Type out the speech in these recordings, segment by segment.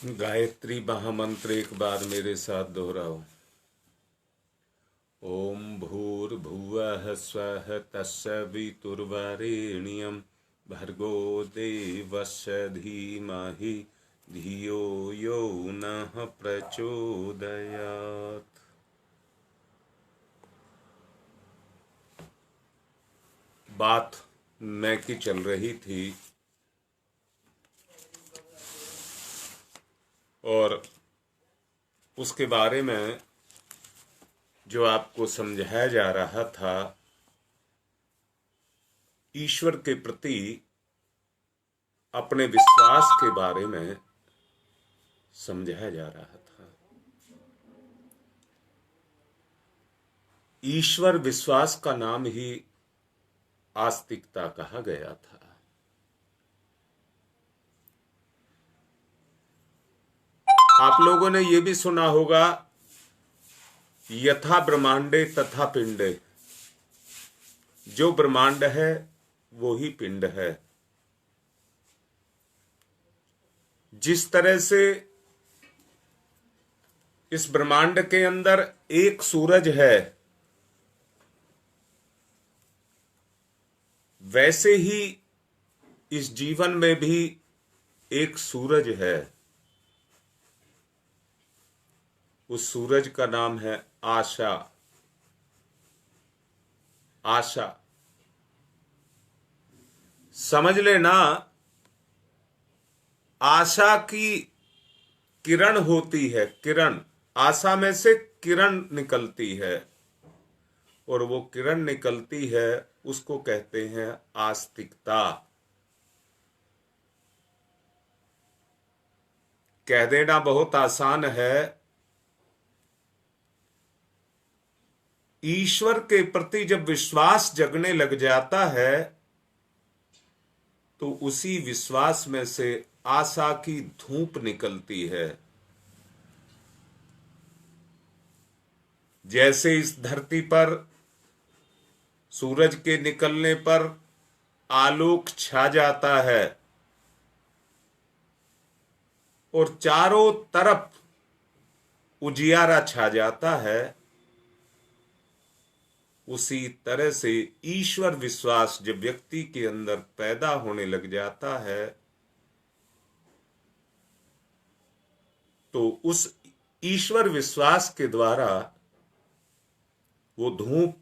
गायत्री महामंत्र एक बार मेरे साथ दोहराओ। ओम भूर्भुवः स्वः तत्सवितुर्वरेण्यं भर्गो देवस्य धीमहि धियो यो नः प्रचोदयात्। बात मैं की चल रही थी और उसके बारे में जो आपको समझाया जा रहा था, ईश्वर के प्रति अपने विश्वास के बारे में समझाया जा रहा था। ईश्वर विश्वास का नाम ही आस्तिकता कहा गया था। आप लोगों ने यह भी सुना होगा, यथा ब्रह्मांडे तथा पिंडे। जो ब्रह्मांड है वो ही पिंड है। जिस तरह से इस ब्रह्मांड के अंदर एक सूरज है, वैसे ही इस जीवन में भी एक सूरज है। उस सूरज का नाम है आशा। आशा समझ लेना, आशा की किरण होती है। किरण, आशा में से किरण निकलती है और वो किरण निकलती है, उसको कहते हैं आस्तिकता। कह देना बहुत आसान है। ईश्वर के प्रति जब विश्वास जगने लग जाता है तो उसी विश्वास में से आशा की धूप निकलती है। जैसे इस धरती पर सूरज के निकलने पर आलोक छा जाता है और चारों तरफ उजियारा छा जाता है, उसी तरह से ईश्वर विश्वास जब व्यक्ति के अंदर पैदा होने लग जाता है तो उस ईश्वर विश्वास के द्वारा वो धूप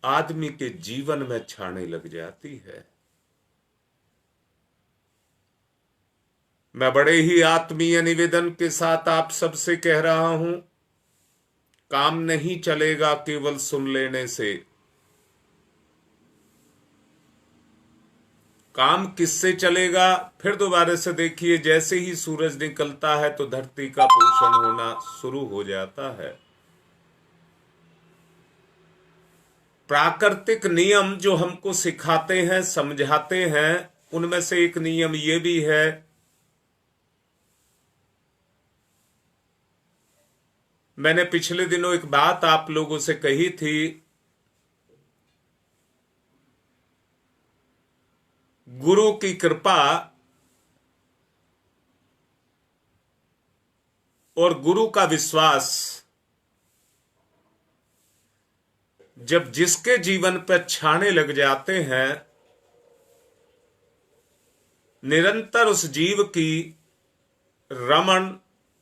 आदमी के जीवन में छाने लग जाती है। मैं बड़े ही आत्मीय निवेदन के साथ आप सबसे कह रहा हूं, काम नहीं चलेगा केवल सुन लेने से। काम किससे चलेगा? फिर दोबारा से देखिए, जैसे ही सूरज निकलता है तो धरती का पोषण होना शुरू हो जाता है। प्राकृतिक नियम जो हमको सिखाते हैं, समझाते हैं, उनमें से एक नियम ये भी है, मैंने पिछले दिनों एक बात आप लोगों से कही थी, गुरु की कृपा और गुरु का विश्वास जब जिसके जीवन पर छाने लग जाते हैं, निरंतर उस जीव की रमण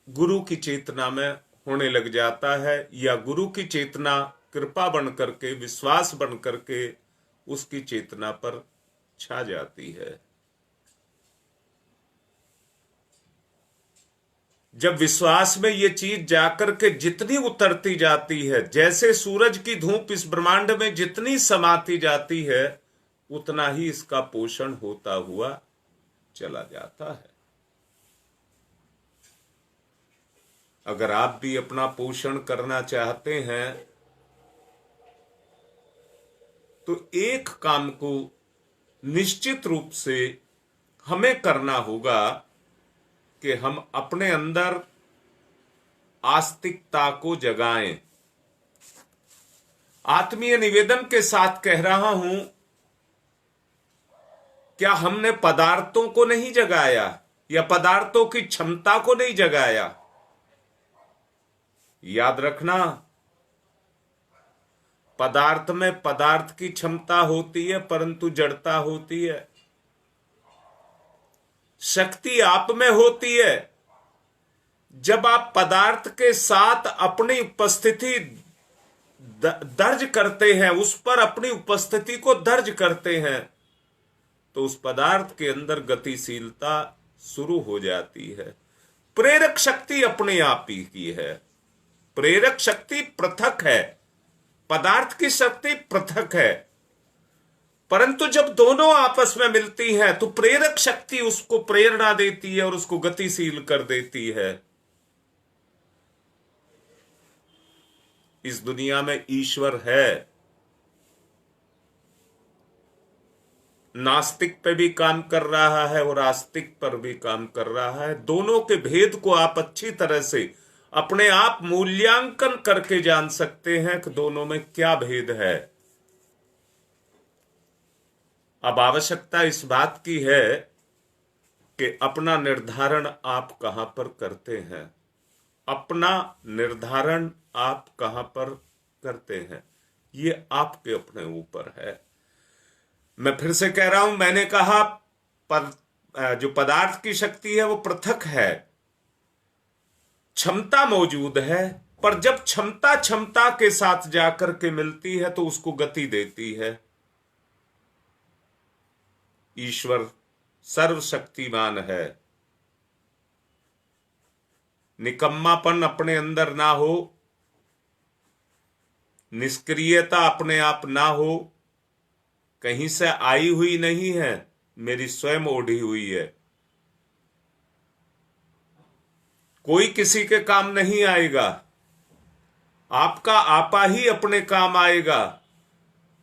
गुरु की चेतना में होने लग जाता है, या गुरु की चेतना कृपा बन करके, विश्वास बन करके उसकी चेतना पर छा जाती है। जब विश्वास में ये चीज जाकर के जितनी उतरती जाती है, जैसे सूरज की धूप इस ब्रह्मांड में जितनी समाती जाती है, उतना ही इसका पोषण होता हुआ चला जाता है। अगर आप भी अपना पोषण करना चाहते हैं तो एक काम को निश्चित रूप से हमें करना होगा कि हम अपने अंदर आस्तिकता को जगाएं। आत्मीय निवेदन के साथ कह रहा हूं, क्या हमने पदार्थों को नहीं जगाया? या पदार्थों की क्षमता को नहीं जगाया। याद रखना, पदार्थ में पदार्थ की क्षमता होती है परंतु जड़ता होती है। शक्ति आप में होती है जब आप पदार्थ के साथ अपनी उपस्थिति दर्ज करते हैं, उस पर अपनी उपस्थिति को दर्ज करते हैं, तो उस पदार्थ के अंदर गतिशीलता शुरू हो जाती है। प्रेरक शक्ति अपने आप ही की है। प्रेरक शक्ति पृथक है, पदार्थ की शक्ति पृथक है, परंतु जब दोनों आपस में मिलती हैं तो प्रेरक शक्ति उसको प्रेरणा देती है और उसको गतिशील कर देती है। इस दुनिया में ईश्वर है, नास्तिक पे भी काम कर रहा है और आस्तिक पर भी काम कर रहा है। दोनों के भेद को आप अच्छी तरह से अपने आप मूल्यांकन करके जान सकते हैं कि दोनों में क्या भेद है। अब आवश्यकता इस बात की है कि अपना निर्धारण आप कहां पर करते हैं। अपना निर्धारण आप कहां पर करते हैं, ये आपके अपने ऊपर है। मैं फिर से कह रहा हूं, मैंने कहा जो पदार्थ की शक्ति है वो पृथक है, क्षमता मौजूद है, पर जब क्षमता क्षमता के साथ जाकर के मिलती है तो उसको गति देती है। ईश्वर सर्वशक्तिमान है। निकम्मापन अपने अंदर ना हो, निष्क्रियता अपने आप ना हो, कहीं से आई हुई नहीं है, मेरी स्वयं ओढ़ी हुई है। कोई किसी के काम नहीं आएगा, आपका आपा ही अपने काम आएगा।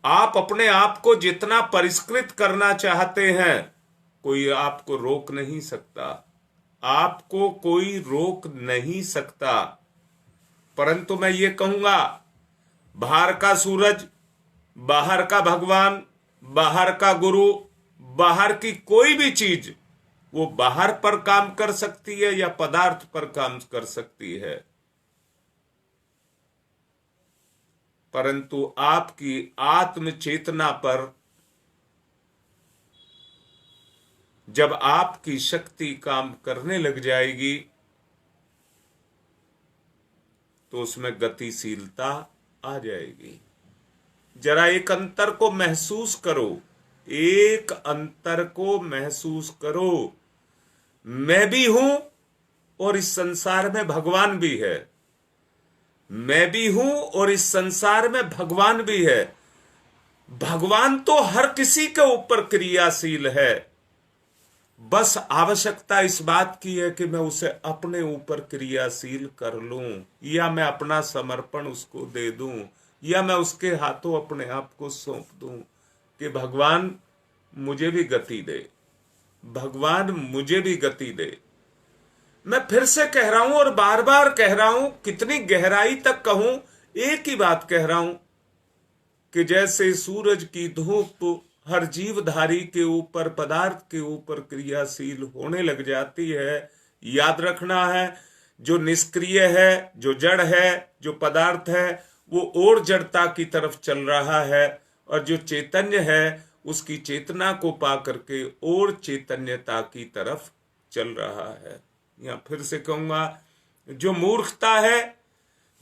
आप अपने आप को जितना परिष्कृत करना चाहते हैं, कोई आपको रोक नहीं सकता, आपको कोई रोक नहीं सकता। परंतु मैं ये कहूंगा, बाहर का सूरज, बाहर का भगवान, बाहर का गुरु, बाहर की कोई भी चीज वो बाहर पर काम कर सकती है या पदार्थ पर काम कर सकती है, परंतु आपकी आत्म चेतना पर जब आपकी शक्ति काम करने लग जाएगी तो उसमें गतिशीलता आ जाएगी। जरा एक अंतर को महसूस करो, एक अंतर को महसूस करो। मैं भी हूं और इस संसार में भगवान भी है। मैं भी हूं और इस संसार में भगवान भी है। भगवान तो हर किसी के ऊपर क्रियाशील है, बस आवश्यकता इस बात की है कि मैं उसे अपने ऊपर क्रियाशील कर लूं, या मैं अपना समर्पण उसको दे दूं, या मैं उसके हाथों अपने आप को सौंप दूं कि भगवान मुझे भी गति दे, भगवान मुझे भी गति दे। मैं फिर से कह रहा हूं और बार बार कह रहा हूं, कितनी गहराई तक कहूं, एक ही बात कह रहा हूं कि जैसे सूरज की धूप हर जीवधारी के ऊपर, पदार्थ के ऊपर क्रियाशील होने लग जाती है। याद रखना है, जो निष्क्रिय है, जो जड़ है, जो पदार्थ है, वो और जड़ता की तरफ चल रहा है, और जो चैतन्य है उसकी चेतना को पा करके और चैतन्यता की तरफ चल रहा है। या फिर से कहूंगा, जो मूर्खता है,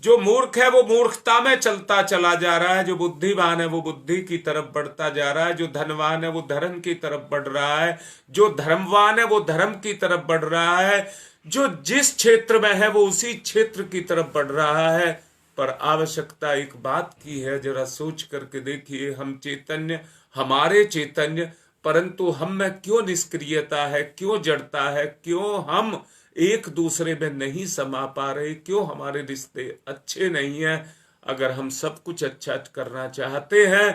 जो मूर्ख है वो मूर्खता में चलता चला जा रहा है, जो बुद्धिमान है वो बुद्धि की तरफ बढ़ता जा रहा है, जो धनवान है वो धर्म की तरफ बढ़ रहा है, जो धर्मवान है वो धर्म की तरफ बढ़ रहा है, जो जिस क्षेत्र में है वो उसी क्षेत्र की तरफ बढ़ रहा है। पर आवश्यकता एक बात की है, जरा सोच करके देखिए, हम चैतन्य, हमारे चैतन्य, परंतु हम में क्यों निष्क्रियता है, क्यों जड़ता है, क्यों हम एक दूसरे में नहीं समा पा रहे, क्यों हमारे रिश्ते अच्छे नहीं हैं। अगर हम सब कुछ अच्छा करना चाहते हैं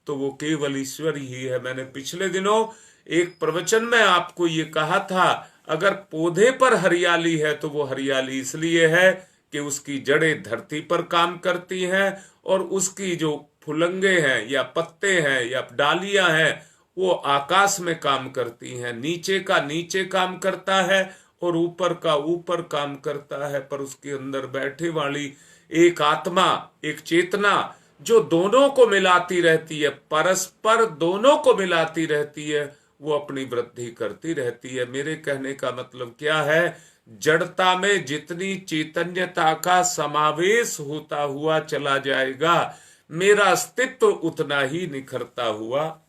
तो वो केवल ईश्वर ही है। मैंने पिछले दिनों एक प्रवचन में आपको ये कहा था, अगर पौधे पर हरियाली है तो वो हरियाली इसलिए है कि उसकी जड़ें धरती पर काम करती हैं, और उसकी जो फुलंगे हैं या पत्ते हैं या डालियां हैं वो आकाश में काम करती हैं, नीचे का नीचे काम करता है और ऊपर का ऊपर काम करता है, पर उसके अंदर बैठे वाली एक आत्मा, एक चेतना जो दोनों को मिलाती रहती है, परस्पर दोनों को मिलाती रहती है, वो अपनी वृद्धि करती रहती है। मेरे कहने का मतलब क्या है, जड़ता में जितनी चैतन्यता का समावेश होता हुआ चला जाएगा, मेरा अस्तित्व उतना ही निखरता हुआ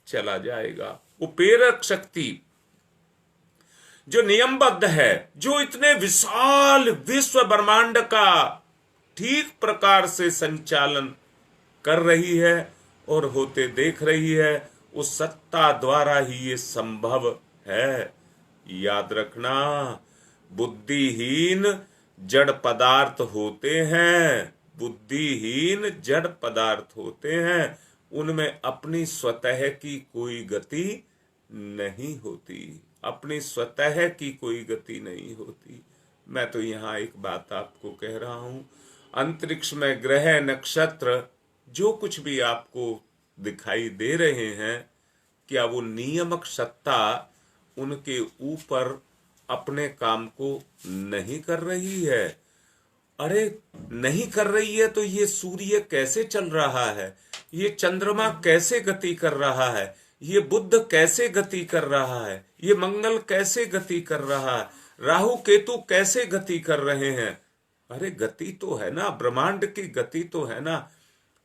चला जाएगा। वो प्रेरक शक्ति जो नियमबद्ध है, जो इतने विशाल विश्व ब्रह्मांड का ठीक प्रकार से संचालन कर रही है और होते देख रही है, उस सत्ता द्वारा ही ये संभव है। याद रखना, बुद्धिहीन जड़ पदार्थ होते हैं, बुद्धिहीन जड़ पदार्थ होते हैं, उनमें अपनी स्वतः की कोई गति नहीं होती, अपनी स्वतः की कोई गति नहीं होती। मैं तो यहाँ एक बात आपको कह रहा हूं, अंतरिक्ष में ग्रह नक्षत्र जो कुछ भी आपको दिखाई दे रहे हैं, क्या वो नियामक सत्ता उनके ऊपर अपने काम को नहीं कर रही है? अरे नहीं कर रही है तो ये सूर्य कैसे चल रहा है, ये चंद्रमा कैसे गति कर रहा है, ये बुध कैसे गति कर रहा है, ये मंगल कैसे गति कर रहा है, राहु केतु कैसे गति कर रहे हैं? अरे गति तो है ना, ब्रह्मांड की गति तो है ना।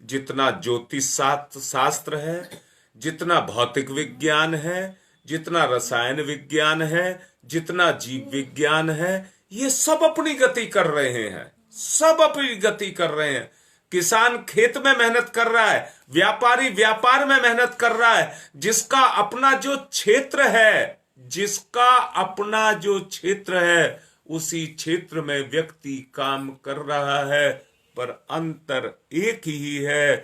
जितना ज्योतिष शास्त्र है, जितना भौतिक विज्ञान है, जितना रसायन विज्ञान है, जितना जीव विज्ञान है, ये सब अपनी गति कर रहे हैं, सब अपनी गति कर रहे हैं। किसान खेत में मेहनत कर रहा है, व्यापारी व्यापार में मेहनत कर रहा है, जिसका अपना जो क्षेत्र है, जिसका अपना जो क्षेत्र है, उसी क्षेत्र में व्यक्ति काम कर रहा है, पर अंतर एक ही है।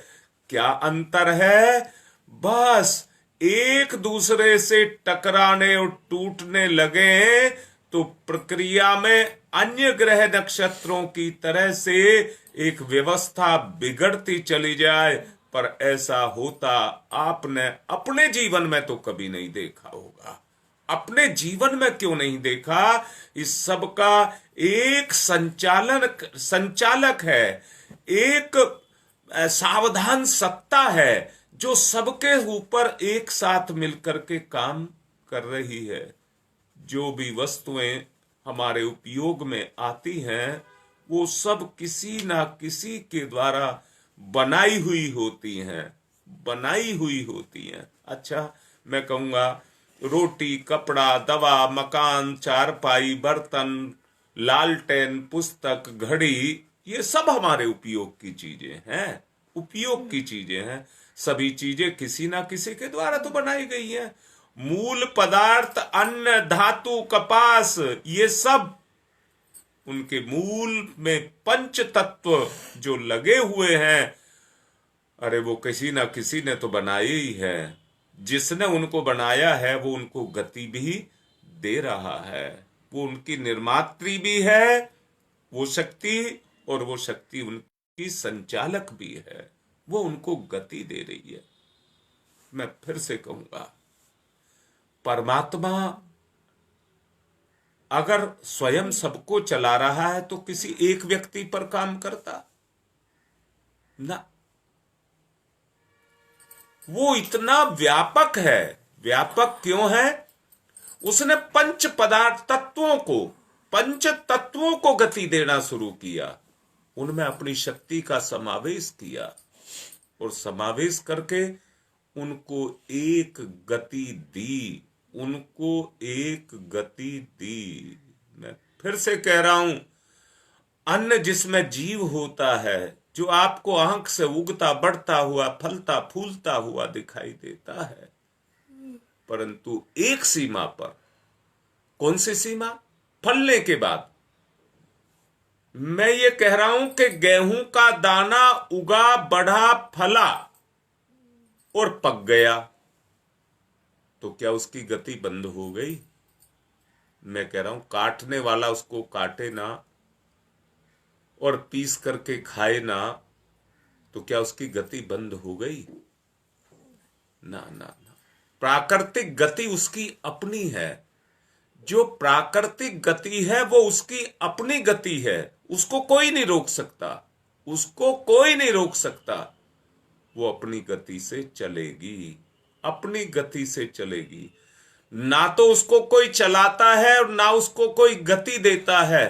क्या अंतर है? बस एक दूसरे से टकराने और टूटने लगे तो प्रक्रिया में अन्य ग्रह नक्षत्रों की तरह से एक व्यवस्था बिगड़ती चली जाए, पर ऐसा होता आपने अपने जीवन में तो कभी नहीं देखा होगा। अपने जीवन में क्यों नहीं देखा? इस सब का एक संचालक है, एक सावधान सत्ता है जो सबके ऊपर एक साथ मिलकर के काम कर रही है। जो भी वस्तुएं हमारे उपयोग में आती हैं, वो सब किसी ना किसी के द्वारा बनाई हुई होती हैं, बनाई हुई होती हैं। अच्छा, मैं कहूंगा रोटी, कपड़ा, दवा, मकान, चारपाई, बर्तन, लालटेन, पुस्तक, घड़ी, ये सब हमारे उपयोग की चीजें हैं, उपयोग की चीजें हैं। सभी चीजें किसी ना किसी के द्वारा तो बनाई गई हैं। मूल पदार्थ, अन्न, धातु, कपास, ये सब उनके मूल में पंच तत्व जो लगे हुए हैं, अरे वो किसी ना किसी ने तो बनाई ही है। जिसने उनको बनाया है वो उनको गति भी दे रहा है, वो उनकी निर्मात्री भी है वो शक्ति, और वो शक्ति उनकी संचालक भी है, वो उनको गति दे रही है। मैं फिर से कहूंगा, परमात्मा अगर स्वयं सबको चला रहा है तो किसी एक व्यक्ति पर काम करता ना। वो इतना व्यापक है। व्यापक क्यों है? उसने पंच पदार्थ पंच तत्वों को गति देना शुरू किया, उनमें अपनी शक्ति का समावेश किया और समावेश करके उनको एक गति दी, उनको एक गति दी। मैं फिर से कह रहा हूं, अन्न जिसमें जीव होता है, जो आपको आंख से उगता बढ़ता हुआ फलता फूलता हुआ दिखाई देता है, परंतु एक सीमा पर। कौन सी सीमा? फलने के बाद। मैं ये कह रहा हूं कि गेहूं का दाना उगा, बढ़ा, फला और पक गया, तो क्या उसकी गति बंद हो गई? मैं कह रहा हूं, काटने वाला उसको काटे ना और पीस करके खाए ना, तो क्या उसकी गति बंद हो गई? ना ना ना। प्राकृतिक गति उसकी अपनी है। जो प्राकृतिक गति है वो उसकी अपनी गति है, उसको कोई नहीं रोक सकता, उसको कोई नहीं रोक सकता। वो अपनी गति से चलेगी, अपनी गति से चलेगी। ना तो उसको कोई चलाता है और ना उसको कोई गति देता है।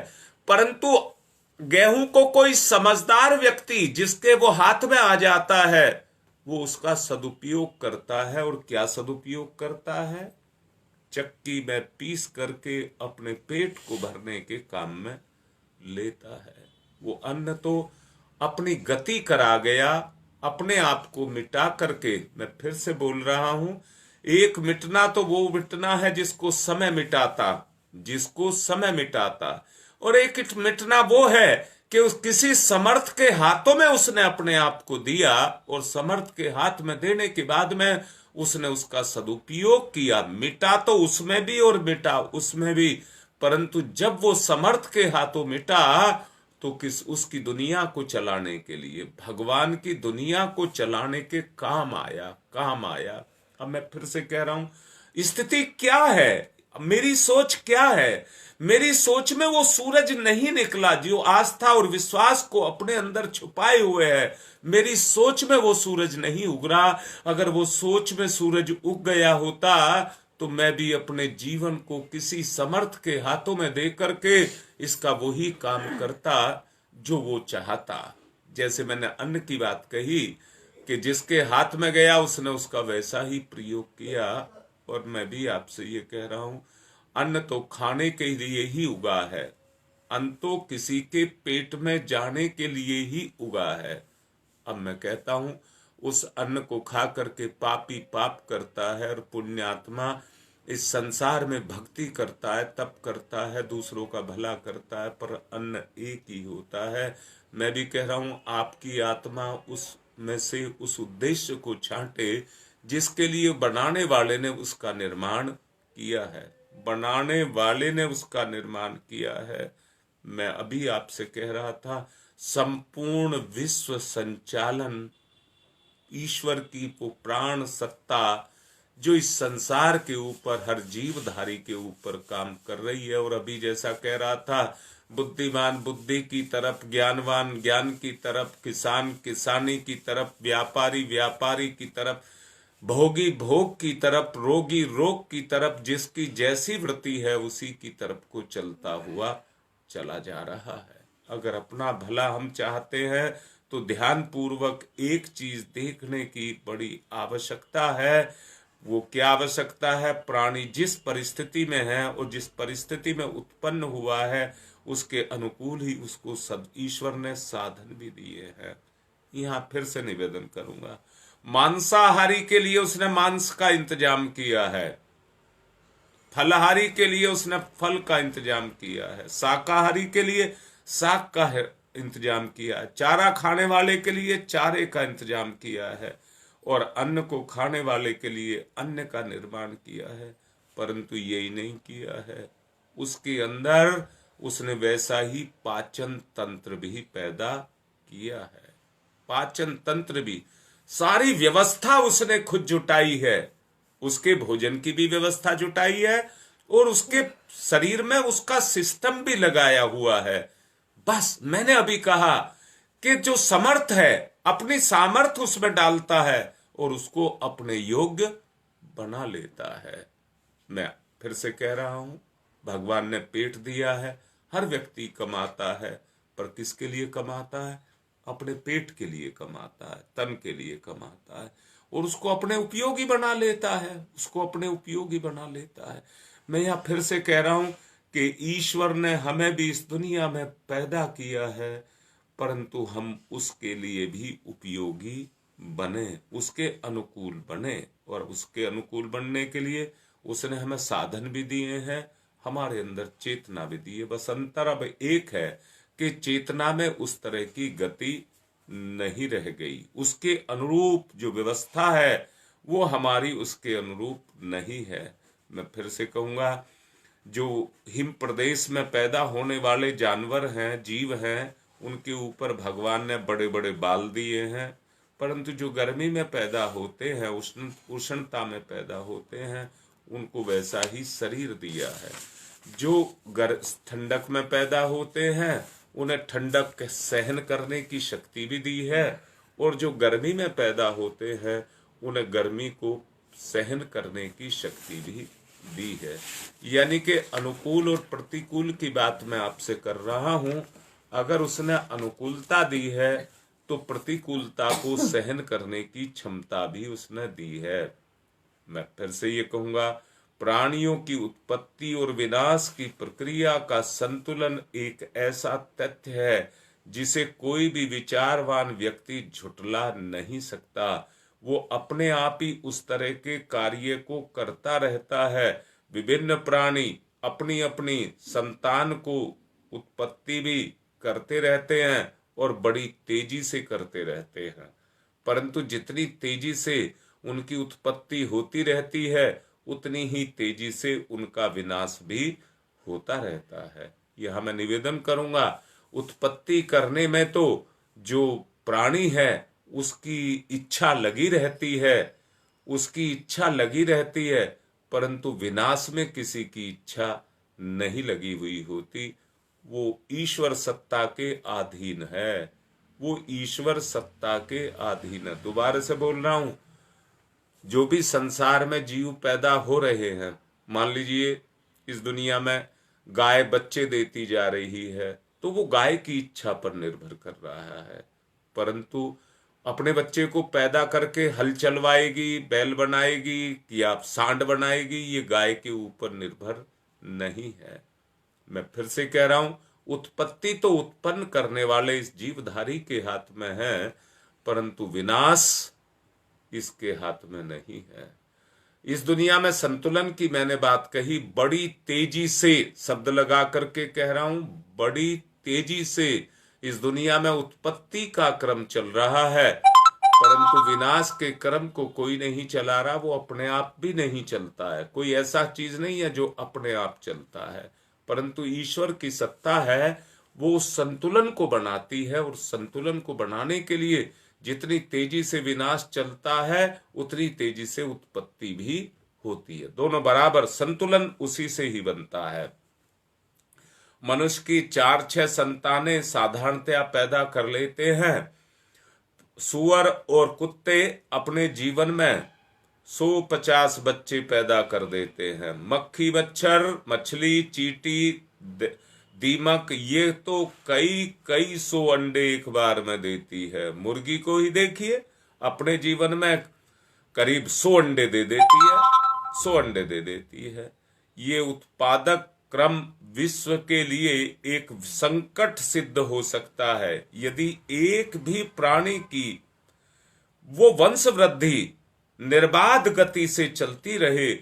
परंतु गेहूं को कोई समझदार व्यक्ति जिसके वो हाथ में आ जाता है, वो उसका सदुपयोग करता है। और क्या सदुपयोग करता है? चक्की में पीस करके अपने पेट को भरने के काम में लेता है। वो अन्न तो अपनी गति करा गया, अपने आप को मिटा करके। मैं फिर से बोल रहा हूं, एक मिटना तो वो मिटना है जिसको समय मिटाता, जिसको समय मिटाता। और एक मिटना वो है कि उस किसी समर्थ के हाथों में उसने अपने आप को दिया, और समर्थ के हाथ में देने के बाद में उसने उसका सदुपयोग किया। मिटा तो उसमें भी और मिटा उसमें भी, परंतु जब वो समर्थ के हाथों मिटा तो किस उसकी दुनिया को चलाने के लिए, भगवान की दुनिया को चलाने के काम आया, काम आया। अब मैं फिर से कह रहा हूं, स्थिति क्या है, मेरी सोच क्या है? मेरी सोच में वो सूरज नहीं निकला जो आस्था और विश्वास को अपने अंदर छुपाए हुए है। मेरी सोच में वो सूरज नहीं उग रहा। अगर वो सोच में सूरज उग गया होता तो मैं भी अपने जीवन को किसी समर्थ के हाथों में दे करके इसका वही काम करता जो वो चाहता। जैसे मैंने अन्न की बात कही कि जिसके हाथ में गया उसने उसका वैसा ही प्रयोग किया। और मैं भी आपसे ये कह रहा हूं, अन्न तो खाने के लिए ही उगा है, अन्न तो किसी के पेट में जाने के लिए ही उगा है। अब मैं कहता हूं, उस अन्न को खा करके पापी पाप करता है और पुण्यात्मा इस संसार में भक्ति करता है, तप करता है, दूसरों का भला करता है, पर अन्न एक ही होता है। मैं भी कह रहा हूं, आपकी आत्मा उस में से उस उद्देश्य को छांटे जिसके लिए बनाने वाले ने उसका निर्माण किया है, बनाने वाले ने उसका निर्माण किया है। मैं अभी आपसे कह रहा था, संपूर्ण विश्व संचालन ईश्वर की वो प्राण सत्ता जो इस संसार के ऊपर हर जीवधारी के ऊपर काम कर रही है। और अभी जैसा कह रहा था, बुद्धिमान बुद्धि की तरफ, ज्ञानवान ज्ञान की तरफ, किसान किसानी की तरफ, व्यापारी व्यापारी की तरफ, भोगी भोग की तरफ, रोगी रोग की तरफ, जिसकी जैसी वृत्ति है उसी की तरफ को चलता हुआ चला जा रहा है। अगर अपना भला हम चाहते हैं तो ध्यान पूर्वक एक चीज देखने की बड़ी आवश्यकता है। वो क्या आवश्यकता है? प्राणी जिस परिस्थिति में है और जिस परिस्थिति में उत्पन्न हुआ है उसके अनुकूल ही उसको ईश्वर ने साधन भी दिए हैं। यहाँ फिर से निवेदन करूंगा, मांसाहारी के लिए उसने मांस का इंतजाम किया है, फलहारी के लिए उसने फल का इंतजाम किया है, शाकाहारी के लिए शाक का इंतजाम किया है, चारा खाने वाले के लिए चारे का इंतजाम किया है, और अन्न को खाने वाले के लिए अन्न का निर्माण किया है। परंतु यही नहीं किया है, उसके अंदर उसने वैसा ही पाचन तंत्र भी पैदा किया है। पाचन तंत्र भी, सारी व्यवस्था उसने खुद जुटाई है, उसके भोजन की भी व्यवस्था जुटाई है और उसके शरीर में उसका सिस्टम भी लगाया हुआ है। बस मैंने अभी कहा कि जो समर्थ है अपनी सामर्थ्य उसमें डालता है और उसको अपने योग्य बना लेता है। मैं फिर से कह रहा हूं, भगवान ने पेट दिया है, हर व्यक्ति कमाता है, पर किसके लिए कमाता है? अपने पेट के लिए कमाता है, तन के लिए कमाता है, और उसको अपने उपयोगी बना लेता है, उसको अपने उपयोगी बना लेता है। मैं यहां फिर से कह रहा हूं कि ईश्वर ने हमें भी इस दुनिया में पैदा किया है, परंतु हम उसके लिए भी उपयोगी बने, उसके अनुकूल बने। और उसके अनुकूल बनने के लिए उसने हमें साधन भी दिए हैं, हमारे अंदर चेतना भी दी है। बस अंतर अब एक है कि चेतना में उस तरह की गति नहीं रह गई, उसके अनुरूप जो व्यवस्था है वो हमारी उसके अनुरूप नहीं है। मैं फिर से कहूंगा, जो हिम प्रदेश में पैदा होने वाले जानवर हैं, जीव हैं, उनके ऊपर भगवान ने बड़े बड़े बाल दिए हैं, परंतु जो गर्मी में पैदा होते हैं, उष्णता में पैदा होते हैं, उनको वैसा ही शरीर दिया है। जो ठंडक में पैदा होते हैं उन्हें ठंडक सहन करने की शक्ति भी दी है, और जो गर्मी में पैदा होते हैं उन्हें गर्मी को सहन करने की शक्ति भी दी है। यानी कि अनुकूल और प्रतिकूल की बात मैं आपसे कर रहा हूं। अगर उसने अनुकूलता दी है तो प्रतिकूलता को सहन करने की क्षमता भी उसने दी है। मैं फिर से ये कहूंगा, प्राणियों की उत्पत्ति और विनाश की प्रक्रिया का संतुलन एक ऐसा तथ्य है जिसे कोई भी विचारवान व्यक्ति झुठला नहीं सकता। वो अपने आप ही उस तरह के कार्य को करता रहता है। विभिन्न प्राणी अपनी अपनी संतान को उत्पत्ति भी करते रहते हैं और बड़ी तेजी से करते रहते हैं, परंतु जितनी तेजी से उनकी उत्पत्ति होती रहती है उतनी ही तेजी से उनका विनाश भी होता रहता है। यह मैं निवेदन करूंगा, उत्पत्ति करने में तो जो प्राणी है उसकी इच्छा लगी रहती है, उसकी इच्छा लगी रहती है, परंतु विनाश में किसी की इच्छा नहीं लगी हुई होती। वो ईश्वर सत्ता के अधीन है, वो ईश्वर सत्ता के अधीन है। दोबारा से बोल रहा हूं, जो भी संसार में जीव पैदा हो रहे हैं, मान लीजिए इस दुनिया में गाय बच्चे देती जा रही है, तो वो गाय की इच्छा पर निर्भर कर रहा है, परंतु अपने बच्चे को पैदा करके हल चलवाएगी, बैल बनाएगी या सांड बनाएगी, ये गाय के ऊपर निर्भर नहीं है। मैं फिर से कह रहा हूं, उत्पत्ति तो उत्पन्न करने वाले इस जीवधारी के हाथ में है, परंतु विनाश इसके हाथ में नहीं है। इस दुनिया में संतुलन की मैंने बात कही, बड़ी तेजी से शब्द लगा करके कह रहा हूं, बड़ी तेजी से इस दुनिया में उत्पत्ति का क्रम चल रहा है, परंतु विनाश के क्रम को कोई नहीं चला रहा। वो अपने आप भी नहीं चलता है, कोई ऐसा चीज नहीं है जो अपने आप चलता है, परंतु ईश्वर की सत्ता है, वो उस संतुलन को बनाती है, और संतुलन को बनाने के लिए जितनी तेजी से विनाश चलता है उतनी तेजी से उत्पत्ति भी होती है। दोनों बराबर, संतुलन उसी से ही बनता है। मनुष्य की 4-6 संतानें साधारणतया पैदा कर लेते हैं। सुअर और कुत्ते अपने जीवन में 150 बच्चे पैदा कर देते हैं। मक्खी, मच्छर, मछली, चींटी, दीमक, ये तो कई सौ अंडे एक बार में देती है। मुर्गी को ही देखिए, अपने जीवन में करीब 100 अंडे दे देती है, 100 अंडे दे देती है। ये उत्पादक क्रम विश्व के लिए एक संकट सिद्ध हो सकता है। यदि एक भी प्राणी की वो वंश वृद्धि निर्बाध गति से चलती रहे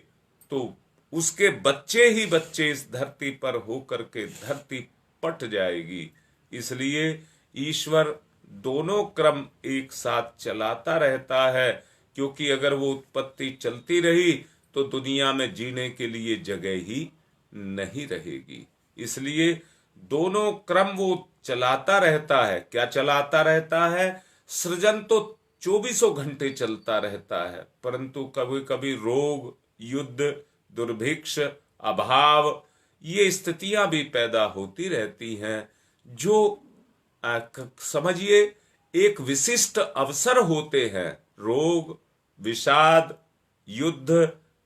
तो उसके बच्चे ही बच्चे इस धरती पर होकर के धरती पट जाएगी। इसलिए ईश्वर दोनों क्रम एक साथ चलाता रहता है, क्योंकि अगर वो उत्पत्ति चलती रही तो दुनिया में जीने के लिए जगह ही नहीं रहेगी। इसलिए दोनों क्रम वो चलाता रहता है। क्या चलाता रहता है? सृजन तो 24 घंटे चलता रहता है, परंतु कभी कभी रोग, युद्ध, दुर्भिक्ष, अभाव, ये स्थितियां भी पैदा होती रहती हैं, जो समझिए एक विशिष्ट अवसर होते हैं। रोग, विषाद, युद्ध,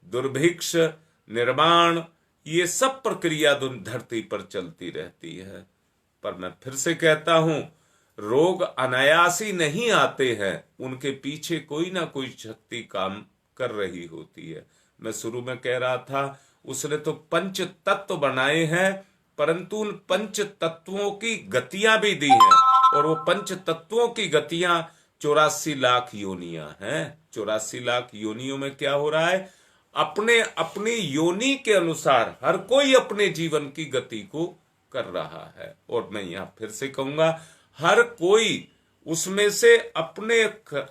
दुर्भिक्ष, निर्माण, ये सब प्रक्रिया धरती पर चलती रहती है। पर मैं फिर से कहता हूं, रोग अनायासी नहीं आते हैं, उनके पीछे कोई ना कोई शक्ति काम कर रही होती है। मैं शुरू में कह रहा था, उसने तो पंच तत्व बनाए हैं, परंतु उन पंच तत्वों की गतियां भी दी हैं, और वो पंच तत्वों की गतियां 84 लाख योनियां हैं। 84 लाख योनियों में क्या हो रहा है? अपने अपनी योनि के अनुसार हर कोई अपने जीवन की गति को कर रहा है। और मैं यहां फिर से कहूंगा, हर कोई उसमें से अपने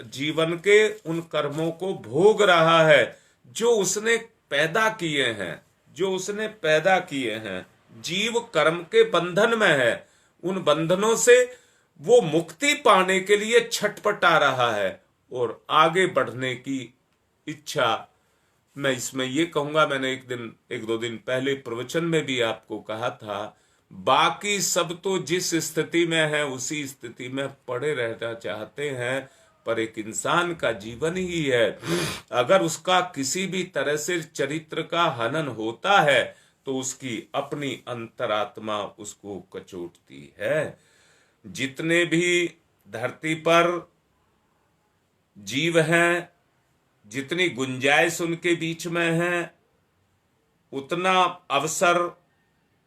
जीवन के उन कर्मों को भोग रहा है जो उसने पैदा किए हैं, जो उसने पैदा किए हैं। जीव कर्म के बंधन में है, उन बंधनों से वो मुक्ति पाने के लिए छटपटा रहा है, और आगे बढ़ने की इच्छा। मैं इसमें ये कहूंगा, मैंने एक दो दिन पहले प्रवचन में भी आपको कहा था, बाकी सब तो जिस स्थिति में है उसी स्थिति में पड़े रहना चाहते हैं, पर एक इंसान का जीवन ही है, अगर उसका किसी भी तरह से चरित्र का हनन होता है तो उसकी अपनी अंतरात्मा उसको कचोटती है। जितने भी धरती पर जीव हैं, जितनी गुंजाइश उनके बीच में है, उतना अवसर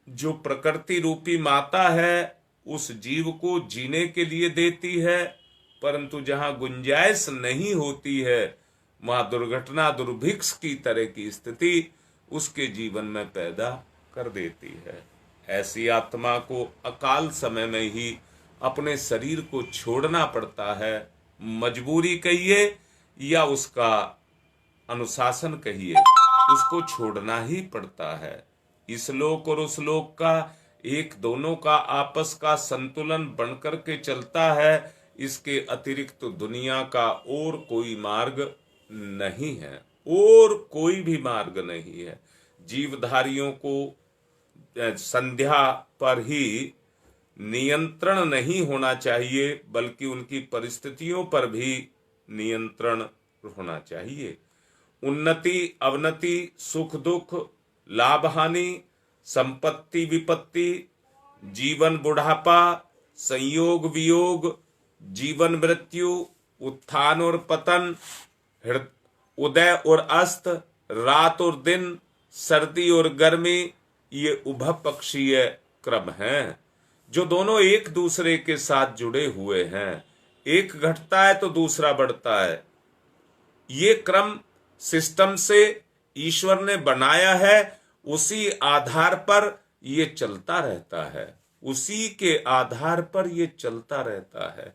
जो प्रकृति रूपी माता है उस जीव को जीने के लिए देती है, परंतु जहां गुंजाइश नहीं होती है वहां दुर्घटना दुर्भिक्ष की तरह की स्थिति उसके जीवन में पैदा कर देती है। ऐसी आत्मा को अकाल समय में ही अपने शरीर को छोड़ना पड़ता है। मजबूरी कहिए या उसका अनुशासन कहिए, उसको छोड़ना ही पड़ता है। इस लोक और उस लोक का एक दोनों का आपस का संतुलन बनकर के चलता है। इसके अतिरिक्त तो दुनिया का और कोई मार्ग नहीं है, और कोई भी मार्ग नहीं है। जीवधारियों को संध्या पर ही नियंत्रण नहीं होना चाहिए, बल्कि उनकी परिस्थितियों पर भी नियंत्रण होना चाहिए। उन्नति अवनति, सुख दुख, लाभ हानि, संपत्ति विपत्ति, जीवन बुढ़ापा, संयोग वियोग, जीवन मृत्यु, उत्थान और पतन, उदय और अस्त, रात और दिन, सर्दी और गर्मी, ये उभय पक्षीय क्रम हैं जो दोनों एक दूसरे के साथ जुड़े हुए हैं। एक घटता है तो दूसरा बढ़ता है। ये क्रम सिस्टम से ईश्वर ने बनाया है, उसी आधार पर ये चलता रहता है, उसी के आधार पर ये चलता रहता है।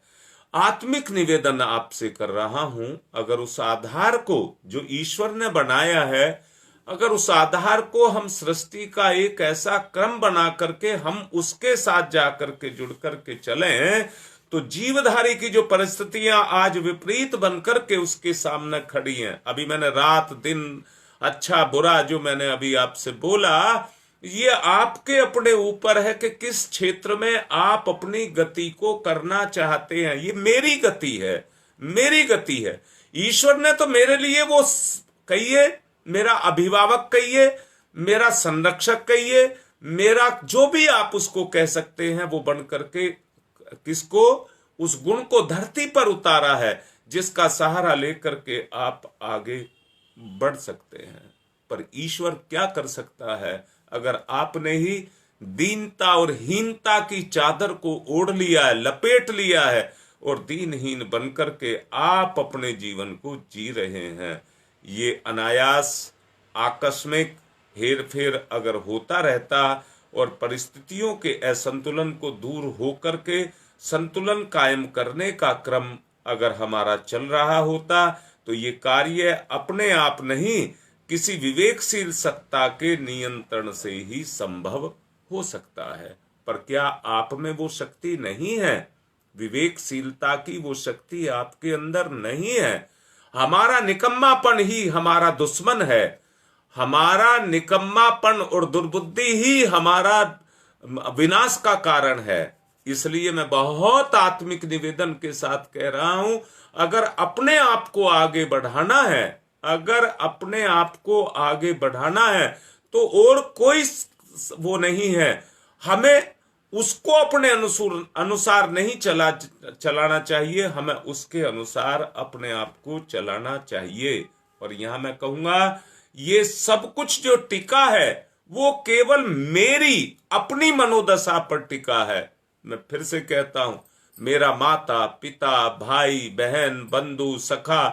आत्मिक निवेदन आपसे कर रहा हूं, अगर उस आधार को जो ईश्वर ने बनाया है, अगर उस आधार को हम सृष्टि का एक ऐसा क्रम बना करके हम उसके साथ जाकर के जुड़ करके चलें, तो जीवधारी की जो परिस्थितियां आज विपरीत बनकर के उसके सामने खड़ी हैं, अभी मैंने रात दिन अच्छा बुरा जो मैंने अभी आपसे बोला, ये आपके अपने ऊपर है कि किस क्षेत्र में आप अपनी गति को करना चाहते हैं। ये मेरी गति है, मेरी गति है। ईश्वर ने तो मेरे लिए वो कहिए मेरा अभिभावक कहिए, मेरा संरक्षक कहिए, मेरा जो भी आप उसको कह सकते हैं, वो बन करके किसको, उस गुण को धरती पर उतारा है जिसका सहारा लेकर के आप आगे बढ़ सकते हैं। पर ईश्वर क्या कर सकता है अगर आपने ही दीनता और हीनता की चादर को ओढ़ लिया है, लपेट लिया है, और दीनहीन बनकर के आप अपने जीवन को जी रहे हैं। ये अनायास आकस्मिक हेर फेर अगर होता रहता और परिस्थितियों के असंतुलन को दूर होकर के संतुलन कायम करने का क्रम अगर हमारा चल रहा होता, तो ये कार्य अपने आप नहीं, किसी विवेकशील सत्ता के नियंत्रण से ही संभव हो सकता है। पर क्या आप में वो शक्ति नहीं है? विवेकशीलता की वो शक्ति आपके अंदर नहीं है। हमारा निकम्मापन ही हमारा दुश्मन है। हमारा निकम्मापन और दुर्बुद्धि ही हमारा विनाश का कारण है। इसलिए मैं बहुत आत्मिक निवेदन के साथ कह रहा हूं, अगर अपने आप को आगे बढ़ाना है, अगर अपने आप को आगे बढ़ाना है, तो और कोई वो नहीं है। हमें उसको अपने अनुसार नहीं चलाना चाहिए, हमें उसके अनुसार अपने आप को चलाना चाहिए। और यहां मैं कहूंगा, ये सब कुछ जो टिका है वो केवल मेरी अपनी मनोदशा पर टिका है। मैं फिर से कहता हूं, मेरा माता पिता भाई बहन बंधु सखा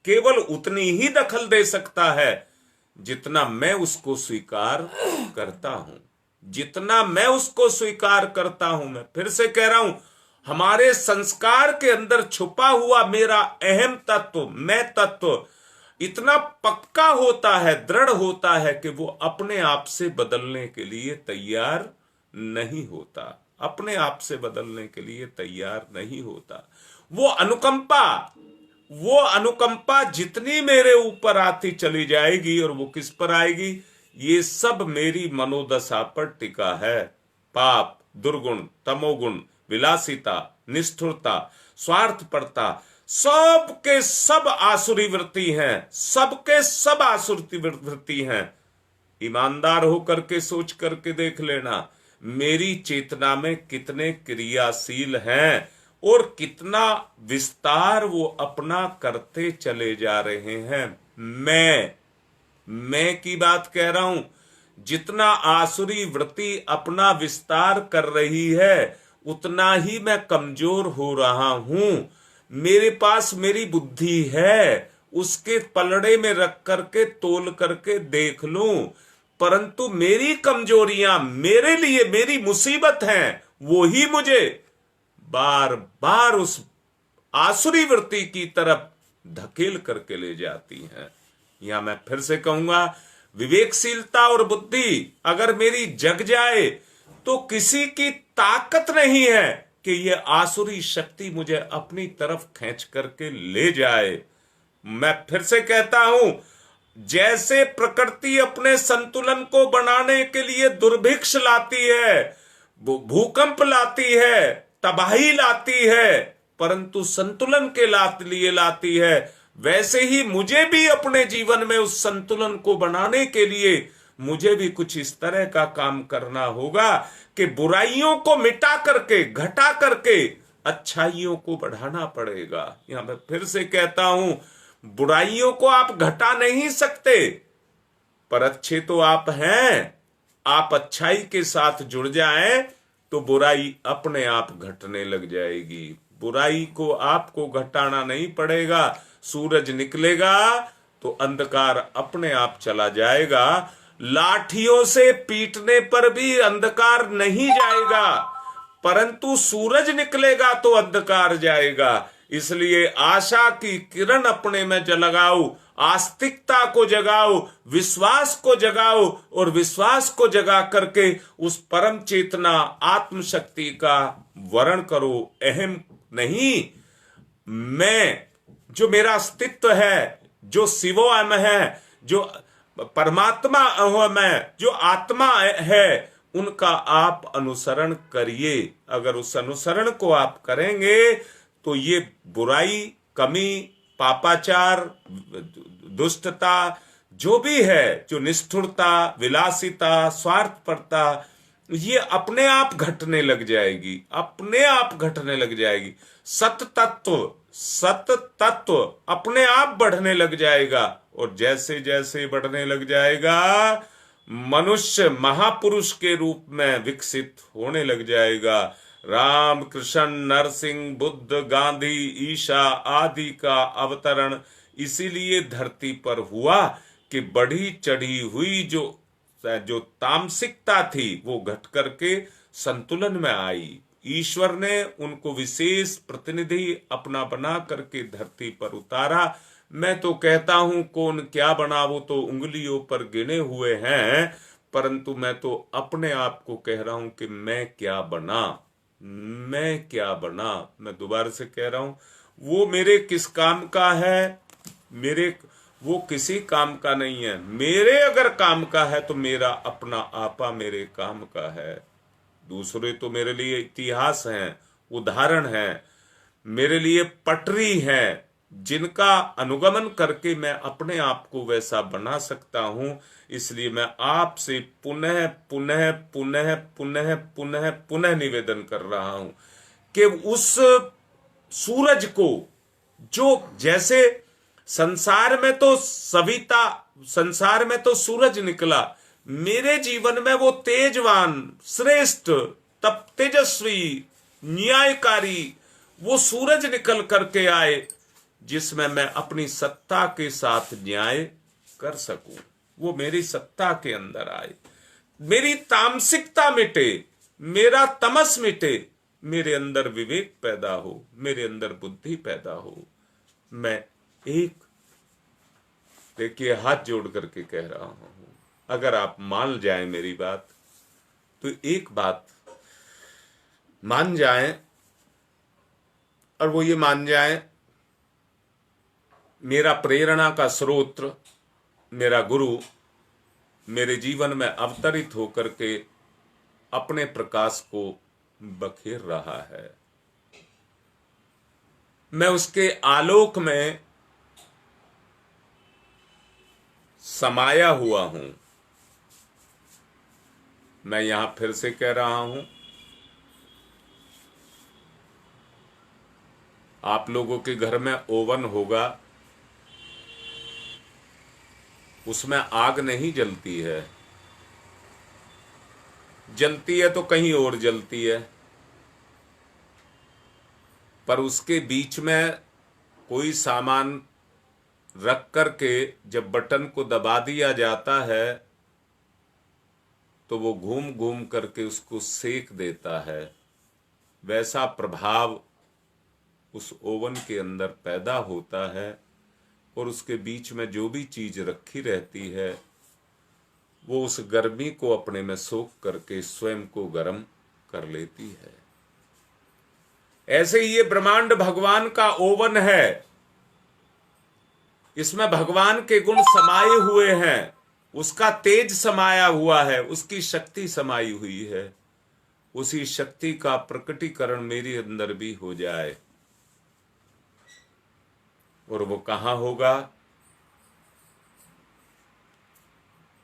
केवल उतनी ही दखल दे सकता है जितना मैं उसको स्वीकार करता हूं, जितना मैं उसको स्वीकार करता हूं। मैं फिर से कह रहा हूं, हमारे संस्कार के अंदर छुपा हुआ मेरा अहम तत्व, मैं तत्व इतना पक्का होता है, दृढ़ होता है कि वो अपने आप से बदलने के लिए तैयार नहीं होता, अपने आप से बदलने के लिए तैयार नहीं होता। वो अनुकंपा जितनी मेरे ऊपर आती चली जाएगी, और वो किस पर आएगी? ये सब मेरी मनोदशा पर टिका है। पाप, दुर्गुण, तमोगुण, विलासिता, निष्ठुरता, स्वार्थपरता, सब के सब आसुरी वृत्ति हैं, सबके सब आसुरी वृत्ति हैं। ईमानदार होकर के सोच करके देख लेना, मेरी चेतना में कितने क्रियाशील हैं और कितना विस्तार वो अपना करते चले जा रहे हैं। मैं की बात कह रहा हूं। जितना आसुरी वृत्ति अपना विस्तार कर रही है, उतना ही मैं कमजोर हो रहा हूं। मेरे पास मेरी बुद्धि है, उसके पलड़े में रख करके तोल करके देख लूं, परंतु मेरी कमजोरियां मेरे लिए मेरी मुसीबत हैं, वो ही मुझे बार बार उस आसुरी वृत्ति की तरफ धकेल करके ले जाती हैं। यहां मैं फिर से कहूंगा, विवेकशीलता और बुद्धि अगर मेरी जग जाए तो किसी की ताकत नहीं है कि यह आसुरी शक्ति मुझे अपनी तरफ खींच करके ले जाए। मैं फिर से कहता हूं, जैसे प्रकृति अपने संतुलन को बनाने के लिए दुर्भिक्ष लाती है, भूकंप लाती है, तबाही लाती है, परंतु संतुलन के लिए लाती है, वैसे ही मुझे भी अपने जीवन में उस संतुलन को बनाने के लिए मुझे भी कुछ इस तरह का काम करना होगा कि बुराइयों को मिटा करके, घटा करके अच्छाइयों को बढ़ाना पड़ेगा। यहां मैं फिर से कहता हूं, बुराइयों को आप घटा नहीं सकते, पर अच्छे तो आप हैं। आप अच्छाई के साथ जुड़ जाएं तो बुराई अपने आप घटने लग जाएगी। बुराई को आपको घटाना नहीं पड़ेगा। सूरज निकलेगा तो अंधकार अपने आप चला जाएगा। लाठियों से पीटने पर भी अंधकार नहीं जाएगा, परंतु सूरज निकलेगा तो अंधकार जाएगा। इसलिए आशा की किरण अपने में लगाओ, आस्तिकता को जगाओ, विश्वास को जगाओ, और विश्वास को जगा करके उस परम चेतना आत्मशक्ति का वर्ण करो। अहम नहीं, मैं, जो मेरा अस्तित्व है, जो शिवोहम है, जो परमात्मा अहम है, जो आत्मा है, उनका आप अनुसरण करिए। अगर उस अनुसरण को आप करेंगे तो ये बुराई, कमी, पापाचार, दुष्टता, जो भी है, जो निष्ठुरता, विलासिता, स्वार्थपरता, ये अपने आप घटने लग जाएगी, अपने आप घटने लग जाएगी। सत तत्व अपने आप बढ़ने लग जाएगा, और जैसे जैसे बढ़ने लग जाएगा, मनुष्य महापुरुष के रूप में विकसित होने लग जाएगा। राम, कृष्ण, नरसिंह, बुद्ध, गांधी, ईसा आदि का अवतरण इसीलिए धरती पर हुआ कि बढ़ी चढ़ी हुई जो तामसिकता थी वो घट करके संतुलन में आई। ईश्वर ने उनको विशेष प्रतिनिधि अपना बना करके धरती पर उतारा। मैं तो कहता हूं, कौन क्या बना वो तो उंगलियों पर गिने हुए हैं, परंतु मैं तो अपने आप को कह रहा हूं कि मैं क्या बना। मैं दोबारा से कह रहा हूं, वो मेरे किस काम का है? वो किसी काम का नहीं है। मेरे अगर काम का है तो मेरा अपना आपा मेरे काम का है। दूसरे तो मेरे लिए इतिहास हैं, उदाहरण हैं, मेरे लिए पटरी है, जिनका अनुगमन करके मैं अपने आप को वैसा बना सकता हूं। इसलिए मैं आपसे पुनः पुनः पुनः पुनः पुनः पुनः निवेदन कर रहा हूं कि उस सूरज को, जो जैसे संसार में तो सूरज निकला, मेरे जीवन में वो तेजवान, श्रेष्ठ, तप तेजस्वी, न्यायकारी वो सूरज निकल करके आए, जिसमें मैं अपनी सत्ता के साथ न्याय कर सकूं। वो मेरी सत्ता के अंदर आए, मेरी तामसिकता मिटे, मेरा तमस मिटे, मेरे अंदर विवेक पैदा हो, मेरे अंदर बुद्धि पैदा हो। मैं एक, देखिए, हाथ जोड़ करके कह रहा हूं, अगर आप मान जाएं मेरी बात, तो एक बात मान जाएं और वो ये मान जाए मेरा प्रेरणा का स्रोत मेरा गुरु मेरे जीवन में अवतरित होकर के अपने प्रकाश को बखेर रहा है, मैं उसके आलोक में समाया हुआ हूं। मैं यहां फिर से कह रहा हूं, आप लोगों के घर में ओवन होगा, उसमें आग नहीं जलती है, जलती है तो कहीं और जलती है, पर उसके बीच में कोई सामान रख करके जब बटन को दबा दिया जाता है तो वो घूम घूम करके उसको सेक देता है। वैसा प्रभाव उस ओवन के अंदर पैदा होता है और उसके बीच में जो भी चीज रखी रहती है वो उस गर्मी को अपने में सोख करके स्वयं को गर्म कर लेती है। ऐसे ही ये ब्रह्मांड भगवान का ओवन है, इसमें भगवान के गुण समाये हुए हैं, उसका तेज समाया हुआ है, उसकी शक्ति समाई हुई है। उसी शक्ति का प्रकटीकरण मेरे अंदर भी हो जाए, और वो कहां होगा?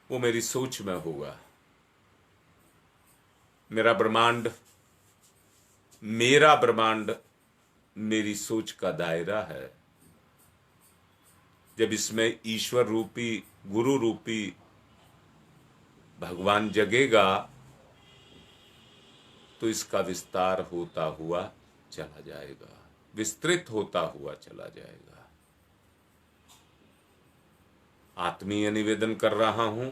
वो मेरी सोच में होगा। मेरा ब्रह्मांड मेरी सोच का दायरा है। जब इसमें ईश्वर रूपी गुरु रूपी भगवान जगेगा तो इसका विस्तार होता हुआ चला जाएगा, विस्तृत होता हुआ चला जाएगा। आत्मीय निवेदन कर रहा हूं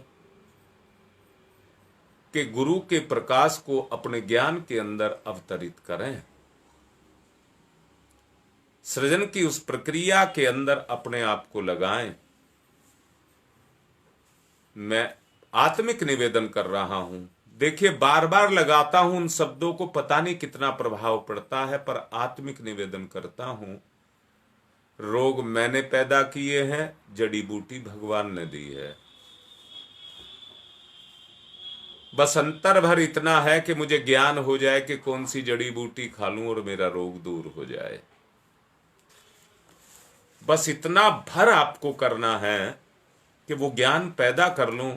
कि गुरु के प्रकाश को अपने ज्ञान के अंदर अवतरित करें, सृजन की उस प्रक्रिया के अंदर अपने आप को लगाएं। मैं आत्मिक निवेदन कर रहा हूं। देखिए, बार बार लगाता हूं उन शब्दों को, पता नहीं कितना प्रभाव पड़ता है, पर आत्मिक निवेदन करता हूं। रोग मैंने पैदा किए हैं, जड़ी बूटी भगवान ने दी है। बस अंतर भर इतना है कि मुझे ज्ञान हो जाए कि कौन सी जड़ी बूटी खा लूं और मेरा रोग दूर हो जाए। बस इतना भर आपको करना है कि वो ज्ञान पैदा कर लूं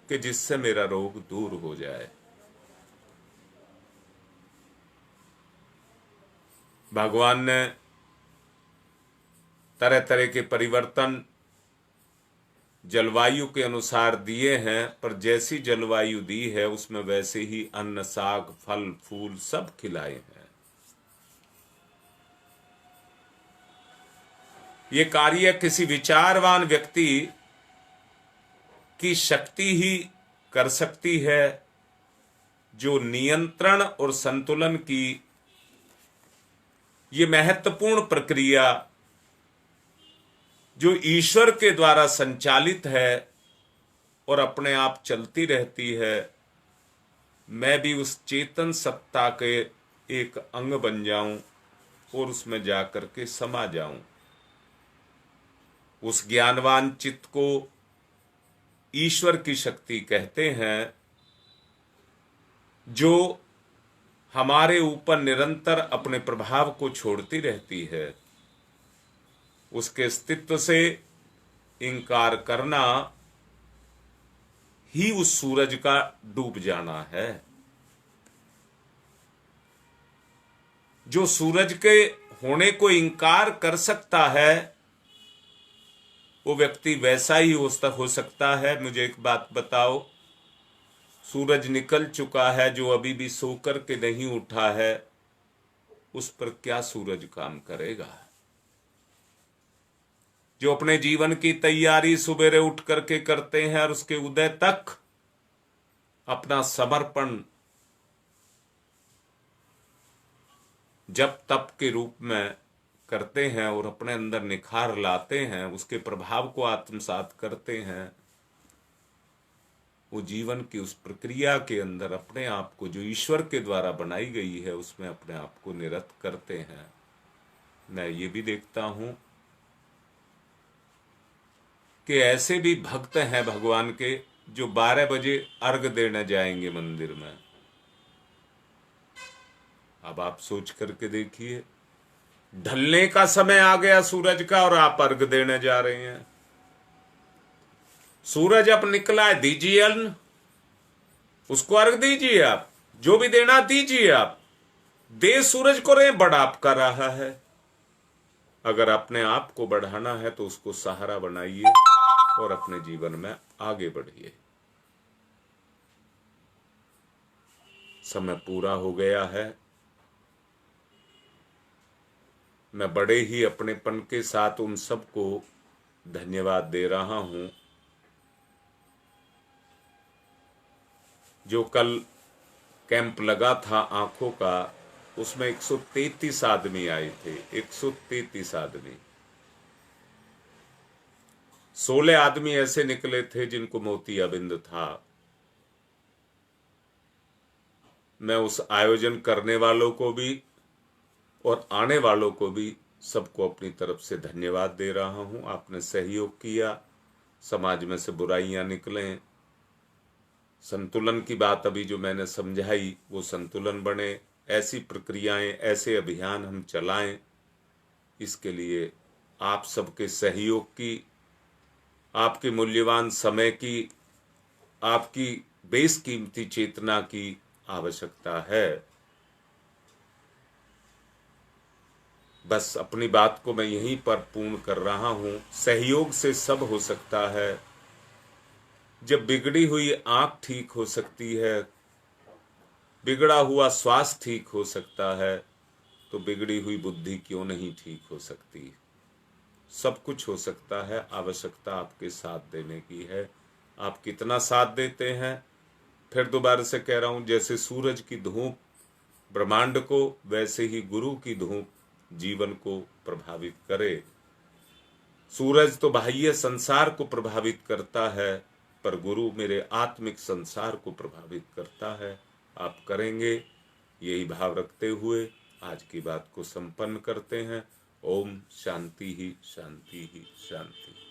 कि जिससे मेरा रोग दूर हो जाए। भगवान ने तरह तरह के परिवर्तन जलवायु के अनुसार दिए हैं, पर जैसी जलवायु दी है उसमें वैसे ही अन्न, साग, फल, फूल सब खिलाए हैं। ये कार्य किसी विचारवान व्यक्ति की शक्ति ही कर सकती है, जो नियंत्रण और संतुलन की ये महत्वपूर्ण प्रक्रिया जो ईश्वर के द्वारा संचालित है और अपने आप चलती रहती है, मैं भी उस चेतन सत्ता के एक अंग बन जाऊं और उसमें जाकर के समा जाऊं। उस ज्ञानवान चित्त को ईश्वर की शक्ति कहते हैं, जो हमारे ऊपर निरंतर अपने प्रभाव को छोड़ती रहती है। उसके अस्तित्व से इंकार करना ही उस सूरज का डूब जाना है। जो सूरज के होने को इंकार कर सकता है वो व्यक्ति वैसा ही हो सकता है। मुझे एक बात बताओ, सूरज निकल चुका है, जो अभी भी सोकर के नहीं उठा है, उस पर क्या सूरज काम करेगा? जो अपने जीवन की तैयारी सुबेरे उठ करके करते हैं और उसके उदय तक अपना समर्पण जप तप के रूप में करते हैं और अपने अंदर निखार लाते हैं, उसके प्रभाव को आत्मसात करते हैं, वो जीवन की उस प्रक्रिया के अंदर अपने आप को जो ईश्वर के द्वारा बनाई गई है उसमें अपने आप को निरत करते हैं। मैं ये भी देखता हूं कि ऐसे भी भक्त हैं भगवान के जो 12 बजे अर्घ देने जाएंगे मंदिर में। अब आप सोच करके देखिए, ढलने का समय आ गया सूरज का और आप अर्घ देने जा रहे हैं। सूरज अब निकला है, दीजिए अन्न, उसको अर्घ दीजिए। आप जो भी देना दीजिए। आप दे सूरज को रहे, बढ़ आपका रहा है। अगर अपने आप को बढ़ाना है तो उसको सहारा बनाइए और अपने जीवन में आगे बढ़िए। समय पूरा हो गया है। मैं बड़े ही अपनेपन के साथ उन सबको धन्यवाद दे रहा हूं जो कल कैंप लगा था आंखों का, उसमें 133 आदमी आए थे। 133 आदमी। 16 आदमी ऐसे निकले थे जिनको मोतियाबिंद था। मैं उस आयोजन करने वालों को भी और आने वालों को भी सबको अपनी तरफ से धन्यवाद दे रहा हूं। आपने सहयोग किया, समाज में से बुराइयां निकलें, संतुलन की बात अभी जो मैंने समझाई वो संतुलन बने, ऐसी प्रक्रियाएं, ऐसे अभियान हम चलाएं। इसके लिए आप सबके सहयोग की, आपके मूल्यवान समय की, आपकी बेशकीमती चेतना की आवश्यकता है। बस अपनी बात को मैं यहीं पर पूर्ण कर रहा हूं। सहयोग से सब हो सकता है। जब बिगड़ी हुई आंख ठीक हो सकती है, बिगड़ा हुआ स्वास्थ्य ठीक हो सकता है, तो बिगड़ी हुई बुद्धि क्यों नहीं ठीक हो सकती। सब कुछ हो सकता है। आवश्यकता आपके साथ देने की है। आप कितना साथ देते हैं। फिर दोबारा से कह रहा हूं, जैसे सूरज की धूप ब्रह्मांड को, वैसे ही गुरु की धूप जीवन को प्रभावित करे। सूरज तो बाह्य संसार को प्रभावित करता है, पर गुरु मेरे आत्मिक संसार को प्रभावित करता है। आप करेंगे, यही भाव रखते हुए आज की बात को संपन्न करते हैं। ओम शांति ही शांति ही शांति।